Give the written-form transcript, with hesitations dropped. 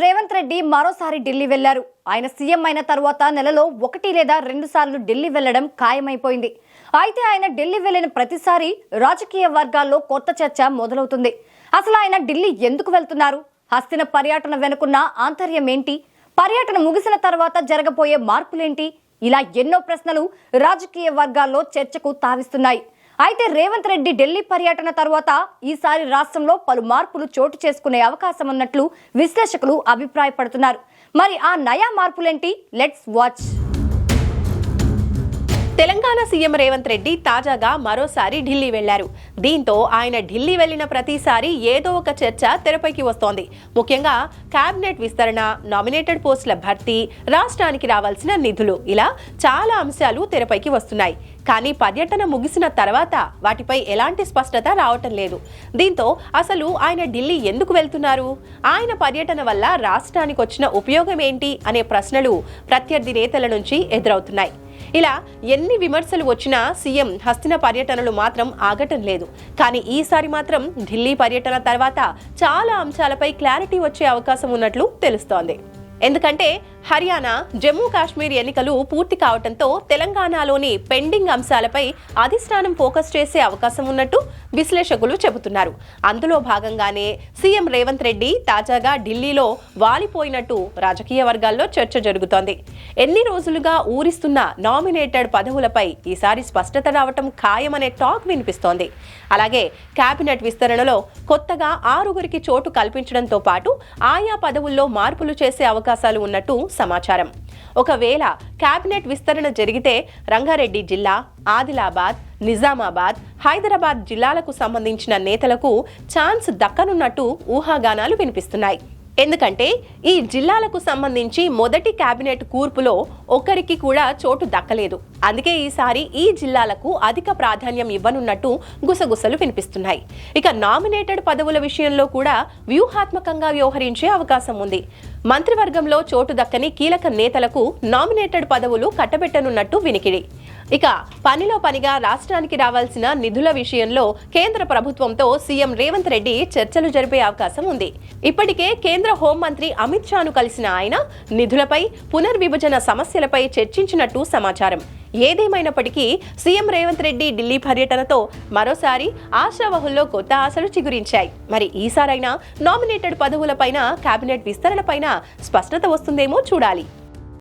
రేవంత్ రెడ్డి మరోసారి ఢిల్లీ వెళ్లారు. ఆయన సీఎం అయిన తర్వాత నెలలో 1 లేదా 2 సార్లు ఢిల్లీ వెళ్లడం ఖాయమైపోయింది. అయితే ఆయన ఢిల్లీ వెళ్లిన ప్రతిసారి రాజకీయ వర్గాల్లో కొత్త చర్చ మొదలవుతుంది. అసలు ఆయన ఢిల్లీ ఎందుకు వెళ్తున్నారు? హస్తిన పర్యటన వెనుకున్న ఆంతర్యం ఏంటి? పర్యటన ముగిసిన తర్వాత జరగబోయే మార్పులేంటి? ఇలా ఎన్నో ప్రశ్నలు రాజకీయ వర్గాల్లో చర్చకు తావిస్తున్నాయి. అయితే రేవంత్ రెడ్డి ఢిల్లీ పర్యటన తర్వాత ఈసారి రాష్ట్రంలో పలు మార్పులు చోటు చేసుకునే అవకాశం ఉన్నట్లు విశ్లేషకులు అభిప్రాయపడుతున్నారు. మరి ఆ నయా మార్పులేంటి? Let's watch. Telangana CM Revanth Reddy తాజాగా మరోసారి ఢిల్లీ వెళ్లారు. దీంతో ఆయన ఢిల్లీ వెళ్లిన ప్రతిసారి ఏదో ఒక చర్చ తెరపైకి వస్తోంది. ముఖ్యంగా కేబినెట్ విస్తరణ, నామినేటెడ్ పోస్టుల భర్తీ, రాష్ట్రానికి రావాల్సిన నిధులు, ఇలా చాలా అంశాలు తెరపైకి వస్తున్నాయి. కానీ పర్యటన ముగిసిన తర్వాత వాటిపై ఎలాంటి స్పష్టత రావటం లేదు. దీంతో అసలు ఆయన ఢిల్లీ ఎందుకు వెళ్తున్నారు? ఆయన పర్యటన వల్ల రాష్ట్రానికి వచ్చిన ఉపయోగం ఏంటి అనే ప్రశ్నలు ప్రత్యర్థి నేతల నుంచి ఎదురవుతున్నాయి. ఇలా ఎన్ని విమర్శలు వచ్చినా సీఎం హస్తిన పర్యటనలు మాత్రం ఆగటం లేదు. కానీ ఈసారి మాత్రం ఢిల్లీ పర్యటన తర్వాత చాలా అంశాలపై క్లారిటీ వచ్చే అవకాశం ఉన్నట్లు తెలుస్తోంది. ఎందుకంటే హర్యానా, జమ్మూ కాశ్మీర్ ఎన్నికలు పూర్తి కావడంతో తెలంగాణలోని పెండింగ్ అంశాలపై అధిష్టానం ఫోకస్ చేసే అవకాశం ఉన్నట్టు విశ్లేషకులు చెబుతున్నారు. అందులో భాగంగానే సీఎం రేవంత్ రెడ్డి తాజాగా ఢిల్లీలో వాలిపోయినట్టు రాజకీయ వర్గాల్లో చర్చ జరుగుతోంది. ఎన్ని రోజులుగా ఊరిస్తున్న నామినేటెడ్ పదవులపై ఈసారి స్పష్టత రావటం ఖాయమనే టాక్ వినిపిస్తోంది. అలాగే కేబినెట్ విస్తరణలో కొత్తగా 6గురికి చోటు కల్పించడంతో పాటు ఆయా పదవుల్లో మార్పులు చేసే అవకాశాలు ఉన్నట్టు సమాచారం. ఒకవేళ కేబినెట్ విస్తరణ జరిగితే రంగారెడ్డి జిల్లా, ఆదిలాబాద్, నిజామాబాద్, హైదరాబాద్ జిల్లాలకు సంబంధించిన నేతలకు ఛాన్స్ దక్కనున్నట్టు ఊహాగానాలు వినిపిస్తున్నాయి. ఎందుకంటే ఈ జిల్లాలకు సంబంధించి మొదటి కేబినెట్ కూర్పులో ఒక్కరికి కూడా చోటు దక్కలేదు. అందుకే ఈసారి ఈ జిల్లాలకు అధిక ప్రాధాన్యం ఇవ్వనున్నట్టు గుసగుసలు వినిపిస్తున్నాయి. ఇక నామినేటెడ్ పదవుల విషయంలో కూడా వ్యూహాత్మకంగా వ్యవహరించే అవకాశం ఉంది. మంత్రివర్గంలో చోటు దక్కని కీలక నేతలకు నామినేటెడ్ పదవులు కట్టబెట్టనున్నట్టు వినికిడి. ఇక పనిలో పనిగా రాష్ట్రానికి రావాల్సిన నిధుల విషయంలో కేంద్ర ప్రభుత్వంతో సీఎం రేవంత్ రెడ్డి చర్చలు జరిపే అవకాశం ఉంది. ఇప్పటికే కేంద్ర హోంమంత్రి అమిత్ షాను కలిసిన ఆయన నిధులపై, పునర్విభజన సమస్యలపై చర్చించినట్టు సమాచారం. ఏదేమైనప్పటికీ సీఎం రేవంత్ రెడ్డి ఢిల్లీ పర్యటనతో మరోసారి ఆశావహుల్లో కొత్త ఆశలు చిగురించాయి. మరి ఈసారైనా నామినేటెడ్ పదవులపైన, కేబినెట్ విస్తరణపైన స్పష్టత వస్తుందేమో చూడాలి.